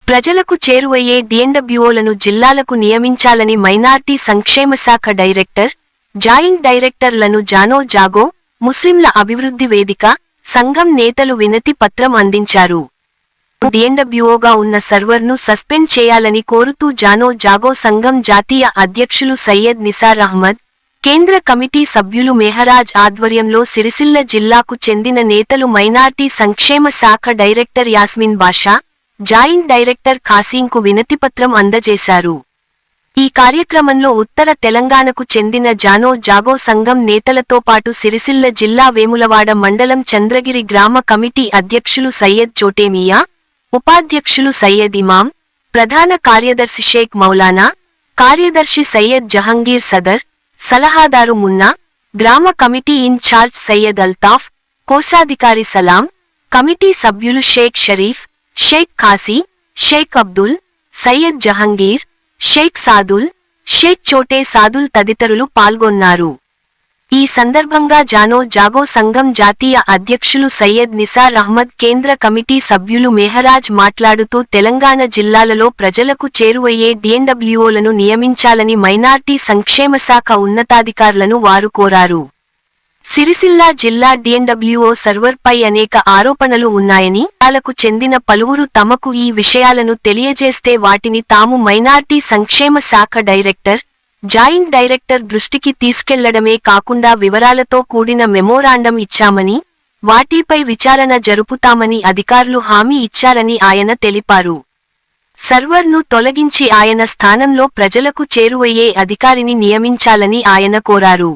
ప్రజలకు చేరువయ్యే డిఎన్డబ్ల్యూఓలను జిల్లాలకు నియమించాలని మైనార్టీ సంక్షేమ శాఖ డైరెక్టర్, జాయింట్ డైరెక్టర్లను జానో జాగో, ముస్లింల అభివృద్ధి వేదిక, సంఘం నేతలు వినతి పత్రం అందించారు. డిఎన్డబ్ల్యూఓగా ఉన్న సర్వర్ను సస్పెండ్ చేయాలని కోరుతూ జానో జాగో సంఘం జాతీయ అధ్యక్షులు సయ్యద్ నిసార్ అహ్మద్, కేంద్ర కమిటీ సభ్యులు మెహరాజ్ ఆధ్వర్యంలో సిరిసిల్ల జిల్లాకు చెందిన నేతలు మైనార్టీ సంక్షేమ శాఖ డైరెక్టర్ యాస్మిన్ బాషా, జాయింట్ డైరెక్టర్ ఖాసీంకు వినతిపత్రం అందజేశారు. ఈ కార్యక్రమంలో ఉత్తర తెలంగాణకు చెందిన జానో జాగో సంఘం నేతలతో పాటు సిరిసిల్ల జిల్లా వేములవాడ మండలం చంద్రగిరి గ్రామ కమిటీ అధ్యక్షులు సయ్యద్ చోటేమియా, ఉపాధ్యక్షులు సయ్యద్ ఇమాం, ప్రధాన కార్యదర్శి షేక్ మౌలానా, కార్యదర్శి సయ్యద్ జహంగీర్ సదర్, సలహాదారు మున్నా, గ్రామ కమిటీ ఇన్ఛార్జ్ సయ్యద్ అల్తాఫ్, కోశాధికారి సలాం, కమిటీ సభ్యులు షేక్ షరీఫ్, షేక్ ఖాసీ, షేక్ అబ్దుల్, సయ్యద్ జహంగీర్, షేక్ సాదుల్, షేక్ చోటే సాదుల్ తదితరులు పాల్గొన్నారు. ఈ సందర్భంగా జానో జాగో సంఘం జాతీయ అధ్యక్షులు సయ్యద్ నిసార్ అహ్మద్, కేంద్ర కమిటీ సభ్యులు మెహరాజ్ మాట్లాడుతూ తెలంగాణ జిల్లాలలో ప్రజలకు చేరువయ్యే డిఎన్డబ్ల్యూఓలను నియమించాలని మైనార్టీ సంక్షేమ శాఖ ఉన్నతాధికారులను వారు కోరారు. సిరిసిల్ల జిల్లా డిఎన్డబ్ల్యూఓ సర్వర్పై అనేక ఆరోపణలు ఉన్నాయని, వాళ్లకు చెందిన పలువురు తమకు ఈ విషయాలను తెలియజేస్తే వాటిని తాము మైనార్టీ సంక్షేమ శాఖ డైరెక్టర్, జాయింట్ డైరెక్టర్ దృష్టికి తీసుకెళ్లడమే కాకుండా వివరాలతో కూడిన మెమోరాండం ఇచ్చామని, వాటిపై విచారణ జరుపుతామని అధికారులు హామీ ఇచ్చారని ఆయన తెలిపారు. సర్వర్ను తొలగించి ఆయన స్థానంలో ప్రజలకు చేరువయ్యే అధికారిని నియమించాలని ఆయన కోరారు.